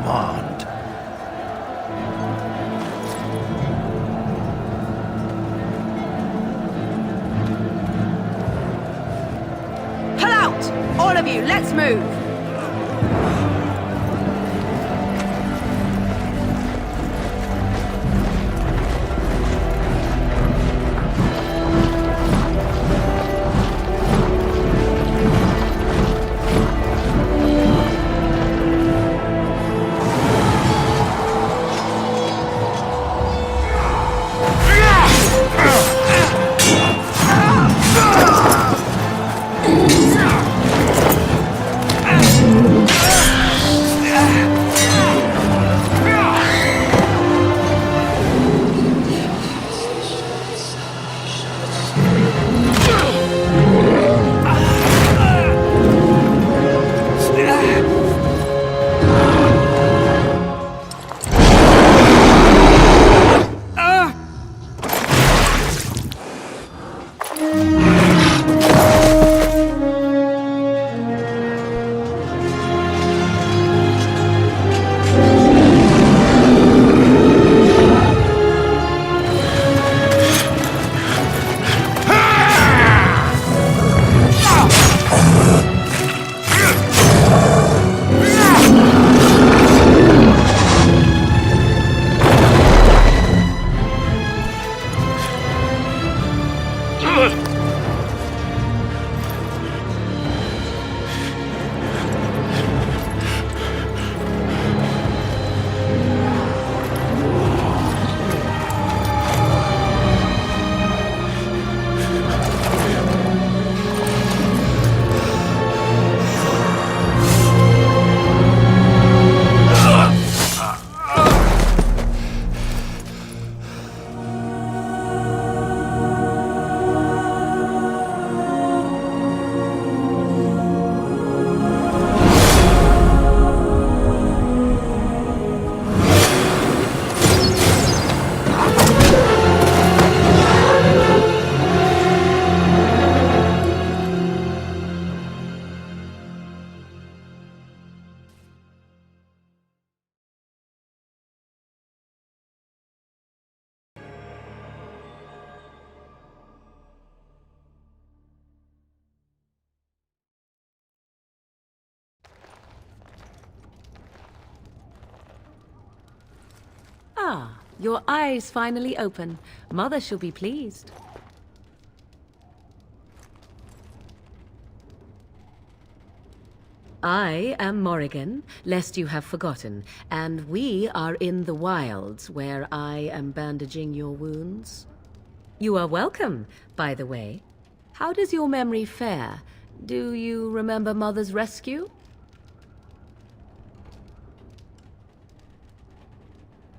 command. Pull out! All of you, let's move! Ah, your eyes finally open. Mother shall be pleased. I am Morrigan, lest you have forgotten, and we are in the wilds where I am bandaging your wounds. You are welcome, by the way. How does your memory fare? Do you remember Mother's rescue?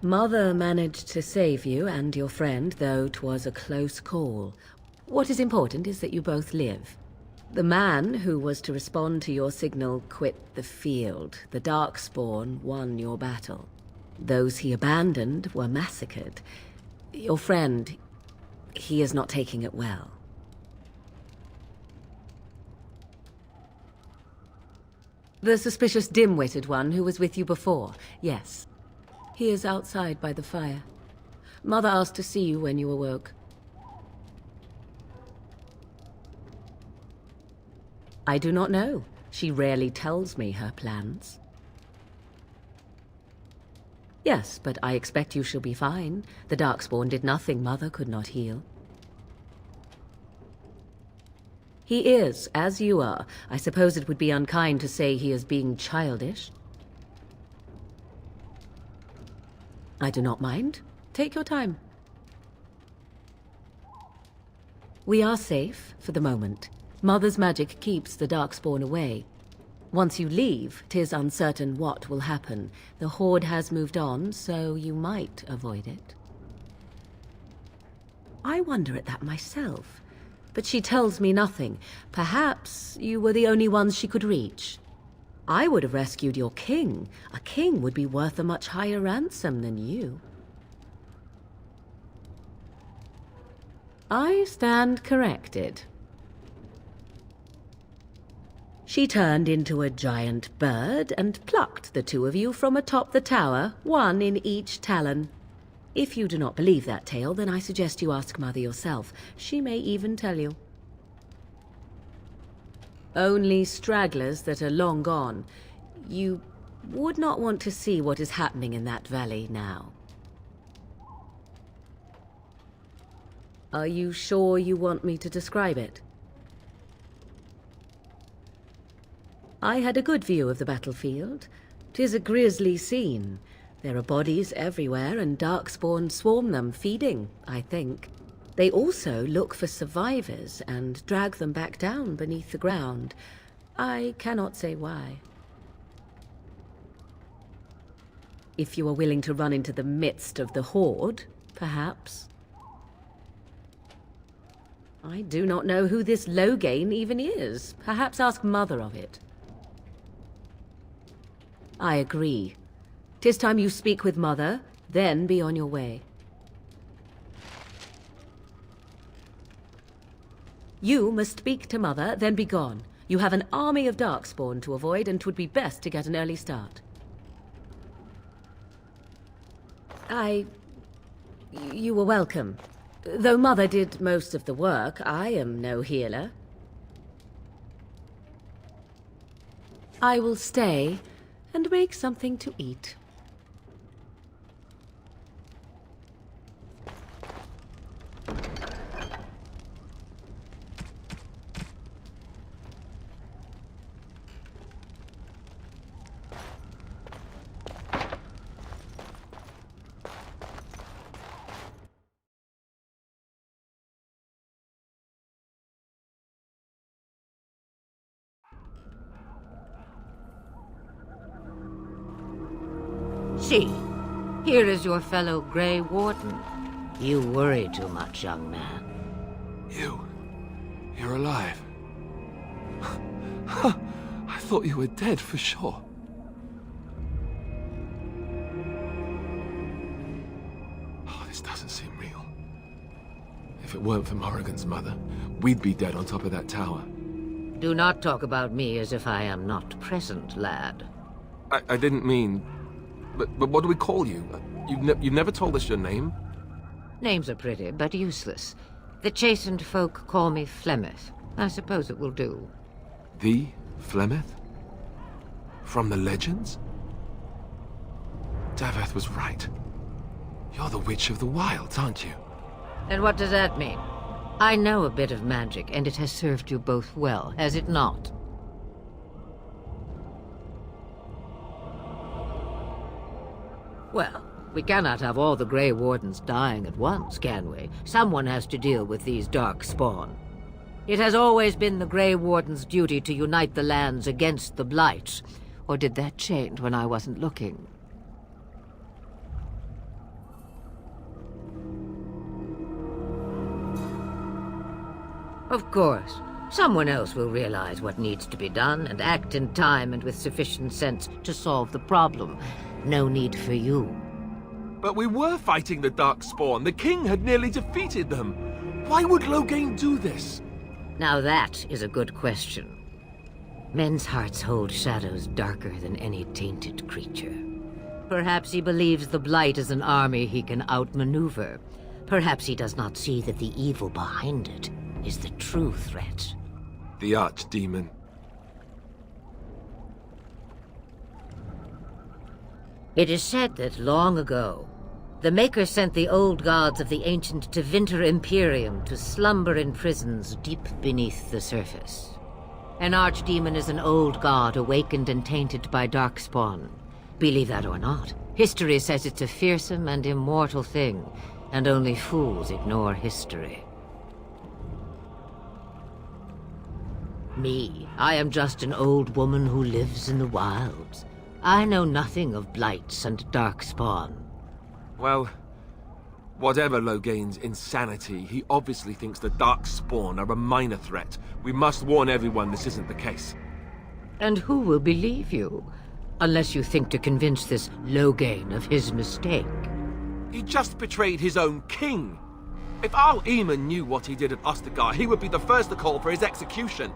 Mother managed to save you and your friend, though 'twas a close call. What is important is that you both live. The man who was to respond to your signal quit the field. The Darkspawn won your battle. Those he abandoned were massacred. Your friend, he is not taking it well. The suspicious dim-witted one who was with you before, yes. He is outside by the fire. Mother asked to see you when you awoke. I do not know. She rarely tells me her plans. Yes, but I expect you shall be fine. The Darkspawn did nothing Mother could not heal. He is, as you are. I suppose it would be unkind to say he is being childish. I do not mind. Take your time. We are safe, for the moment. Mother's magic keeps the Darkspawn away. Once you leave, 'tis uncertain what will happen. The Horde has moved on, so you might avoid it. I wonder at that myself, but she tells me nothing. Perhaps you were the only ones she could reach. I would have rescued your king. A king would be worth a much higher ransom than you. I stand corrected. She turned into a giant bird and plucked the two of you from atop the tower, one in each talon. If you do not believe that tale, then I suggest you ask Mother yourself. She may even tell you. Only stragglers that are long gone. You would not want to see what is happening in that valley now. Are you sure you want me to describe it? I had a good view of the battlefield. 'Tis a grisly scene. There are bodies everywhere, and darkspawn swarm them, feeding, I think. They also look for survivors and drag them back down beneath the ground. I cannot say why. If you are willing to run into the midst of the horde, perhaps. I do not know who this Loghain even is. Perhaps ask Mother of it. I agree. 'Tis time you speak with Mother, then be on your way. You must speak to Mother, then be gone. You have an army of darkspawn to avoid, and 'twould be best to get an early start. You were welcome. Though Mother did most of the work, I am no healer. I will stay and make something to eat. See, here is your fellow Grey Warden. You worry too much, young man. You're alive. I thought you were dead for sure. Oh, this doesn't seem real. If it weren't for Morrigan's mother, we'd be dead on top of that tower. Do not talk about me as if I am not present, lad. I didn't mean... But what do we call you? You've never told us your name? Names are pretty, but useless. The chastened folk call me Flemeth. I suppose it will do. The Flemeth? From the legends? Daveth was right. You're the Witch of the Wilds, aren't you? And what does that mean? I know a bit of magic, and it has served you both well, has it not? Well, we cannot have all the Grey Wardens dying at once, can we? Someone has to deal with these dark spawn. It has always been the Grey Warden's duty to unite the lands against the Blight. Or did that change when I wasn't looking? Of course. Someone else will realize what needs to be done and act in time and with sufficient sense to solve the problem. No need for you. But we were fighting the Darkspawn. The king had nearly defeated them. Why would Loghain do this? Now that is a good question. Men's hearts hold shadows darker than any tainted creature. Perhaps he believes the Blight is an army he can outmaneuver. Perhaps he does not see that the evil behind it is the true threat. The Archdemon. It is said that long ago, the Maker sent the old gods of the ancient Tevinter Imperium to slumber in prisons deep beneath the surface. An archdemon is an old god awakened and tainted by darkspawn. Believe that or not, history says it's a fearsome and immortal thing, and only fools ignore history. Me, I am just an old woman who lives in the wilds. I know nothing of blights and darkspawn. Well, whatever Loghain's insanity, he obviously thinks the Darkspawn are a minor threat. We must warn everyone this isn't the case. And who will believe you? Unless you think to convince this Loghain of his mistake. He just betrayed his own king. If Al Eamon knew what he did at Ostagar, he would be the first to call for his execution.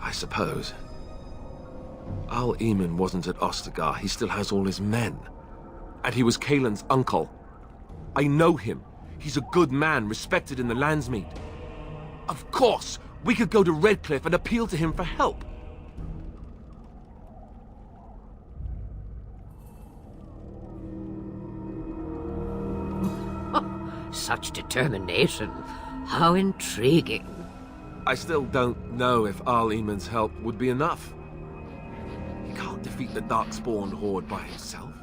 I suppose. Al Eamon wasn't at Ostagar. He still has all his men. And he was Kaelin's uncle. I know him. He's a good man, respected in the Landsmeet. Of course, we could go to Redcliffe and appeal to him for help. Such determination. How intriguing. I still don't know if Al Eamon's help would be enough. He can't defeat the Darkspawn Horde by himself.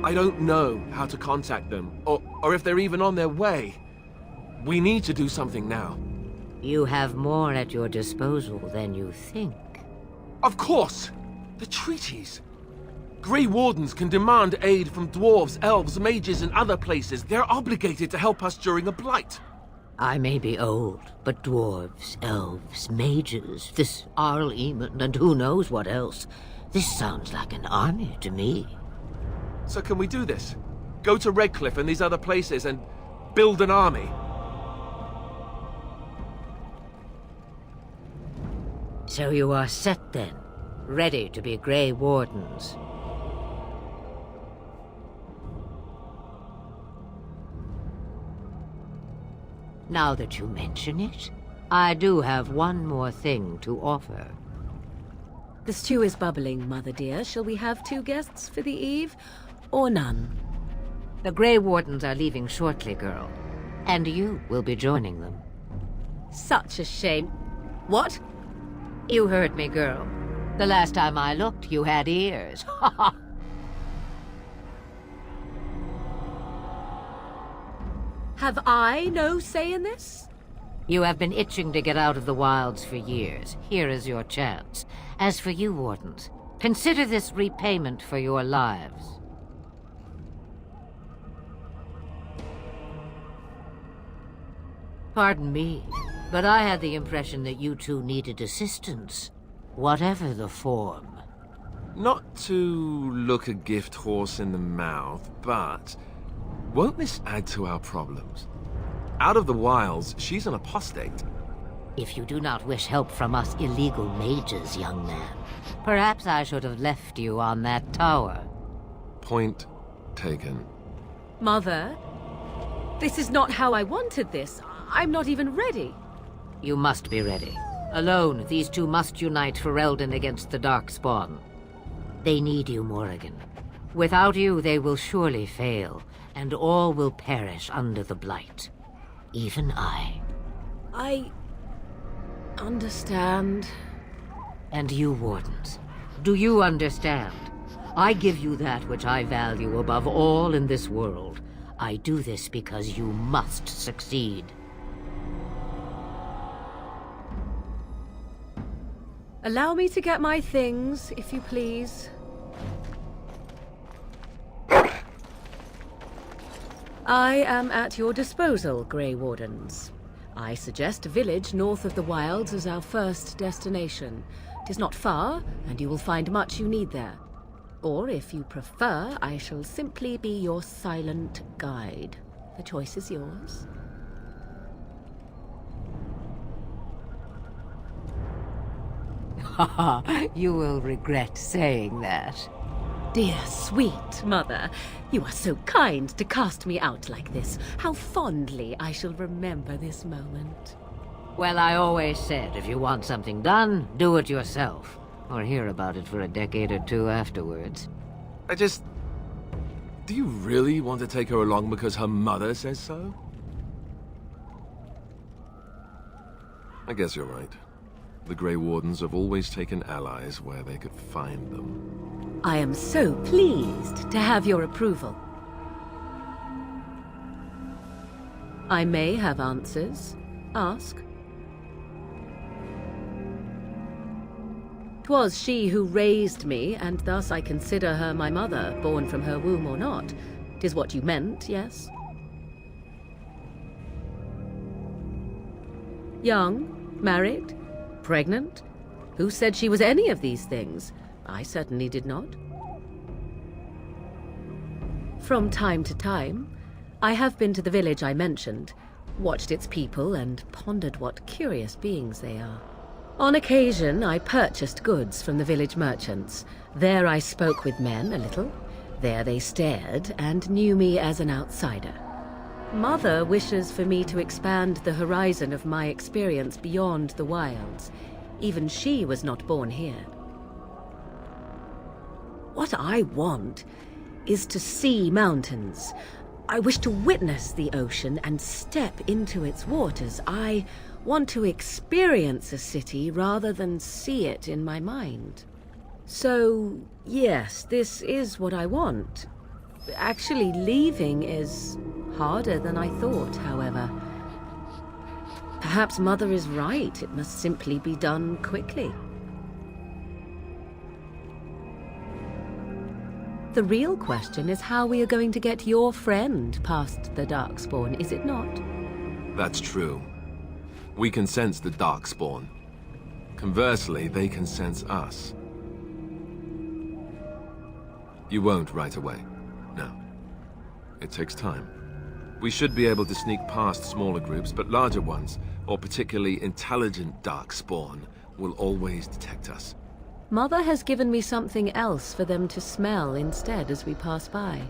I don't know how to contact them, or if they're even on their way. We need to do something now. You have more at your disposal than you think. Of course! The treaties! Grey Wardens can demand aid from dwarves, elves, mages, and other places. They're obligated to help us during a blight. I may be old, but dwarves, elves, mages, this Arl Eamon, and who knows what else. This sounds like an army to me. So can we do this? Go to Redcliffe and these other places and build an army? So you are set then, ready to be Grey Wardens. Now that you mention it, I do have one more thing to offer. The stew is bubbling, Mother dear. Shall we have 2 guests for the eve, or none? The Grey Wardens are leaving shortly, girl. And you will be joining them. Such a shame. What? You heard me, girl. The last time I looked, you had ears. Ha ha! Have I no say in this? You have been itching to get out of the wilds for years. Here is your chance. As for you, Wardens, consider this repayment for your lives. Pardon me, but I had the impression that you two needed assistance, whatever the form. Not to look a gift horse in the mouth, but won't this add to our problems? Out of the wilds, she's an apostate. If you do not wish help from us illegal mages, young man, perhaps I should have left you on that tower. Point taken. Mother, this is not how I wanted this. I'm not even ready. You must be ready. Alone, these two must unite for Eldon against the Darkspawn. They need you, Morrigan. Without you, they will surely fail, and all will perish under the Blight. Even I. I understand. And you, Wardens, do you understand? I give you that which I value above all in this world. I do this because you must succeed. Allow me to get my things, if you please. I am at your disposal, Grey Wardens. I suggest a village north of the wilds as our first destination. 'Tis not far, and you will find much you need there. Or, if you prefer, I shall simply be your silent guide. The choice is yours. Haha, you will regret saying that. Dear sweet mother, you are so kind to cast me out like this. How fondly I shall remember this moment. Well, I always said, if you want something done, do it yourself. Or hear about it for a decade or two afterwards. Do you really want to take her along because her mother says so? I guess you're right. The Grey Wardens have always taken allies where they could find them. I am so pleased to have your approval. I may have answers. Ask. 'Twas she who raised me, and thus I consider her my mother, born from her womb or not. 'Tis what you meant, yes? Young? Married? Pregnant? Who said she was any of these things? I certainly did not. From time to time, I have been to the village I mentioned. watched its people, and pondered what curious beings they are. On occasion, I purchased goods from the village merchants. There I spoke with men a little. There they stared and knew me as an outsider. Mother wishes for me to expand the horizon of my experience beyond the wilds. Even she was not born here. What I want is to see mountains. I wish to witness the ocean and step into its waters. I want to experience a city rather than see it in my mind. So, yes, this is what I want. Actually, leaving is harder than I thought, however. Perhaps Mother is right. It must simply be done quickly. The real question is how we are going to get your friend past the Darkspawn, is it not? That's true. We can sense the Darkspawn. Conversely, they can sense us. You won't right away. No. It takes time. We should be able to sneak past smaller groups, but larger ones, or particularly intelligent Darkspawn, will always detect us. Mother has given me something else for them to smell instead as we pass by.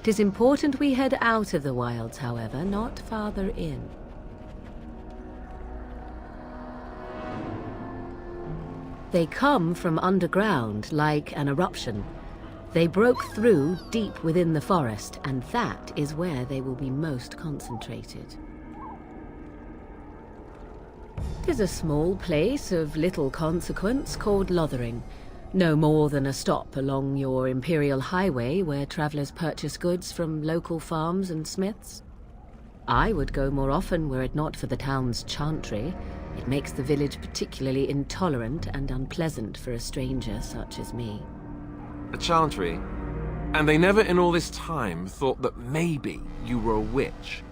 'Tis important we head out of the wilds, however, not farther in. They come from underground, like an eruption. They broke through deep within the forest, and that is where they will be most concentrated. 'Tis a small place of little consequence called Lothering. No more than a stop along your Imperial Highway where travelers purchase goods from local farms and smiths. I would go more often were it not for the town's chantry. It makes the village particularly intolerant and unpleasant for a stranger such as me. A chantry? And they never in all this time thought that maybe you were a witch?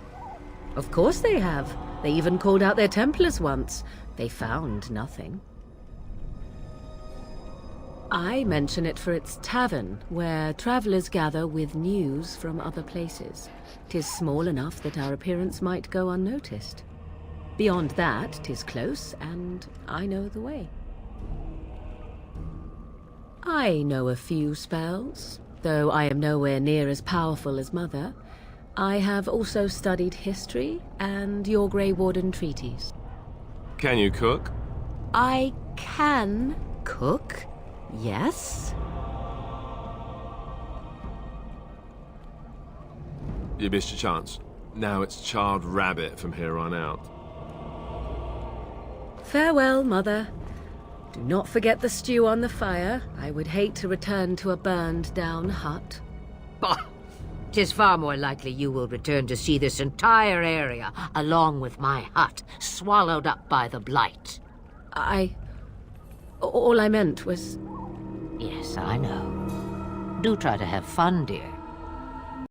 Of course they have. They even called out their Templars once. They found nothing. I mention it for its tavern, where travelers gather with news from other places. 'Tis small enough that our appearance might go unnoticed. Beyond that, 'tis close, and I know the way. I know a few spells, though I am nowhere near as powerful as Mother. I have also studied history and your Grey Warden treaties. Can you cook? I can cook, yes. You missed your chance. Now it's charred rabbit from here on out. Farewell, Mother. Do not forget the stew on the fire. I would hate to return to a burned-down hut. Bah! 'Tis far more likely you will return to see this entire area, along with my hut, swallowed up by the blight. All I meant was... Yes, I know. Do try to have fun, dear.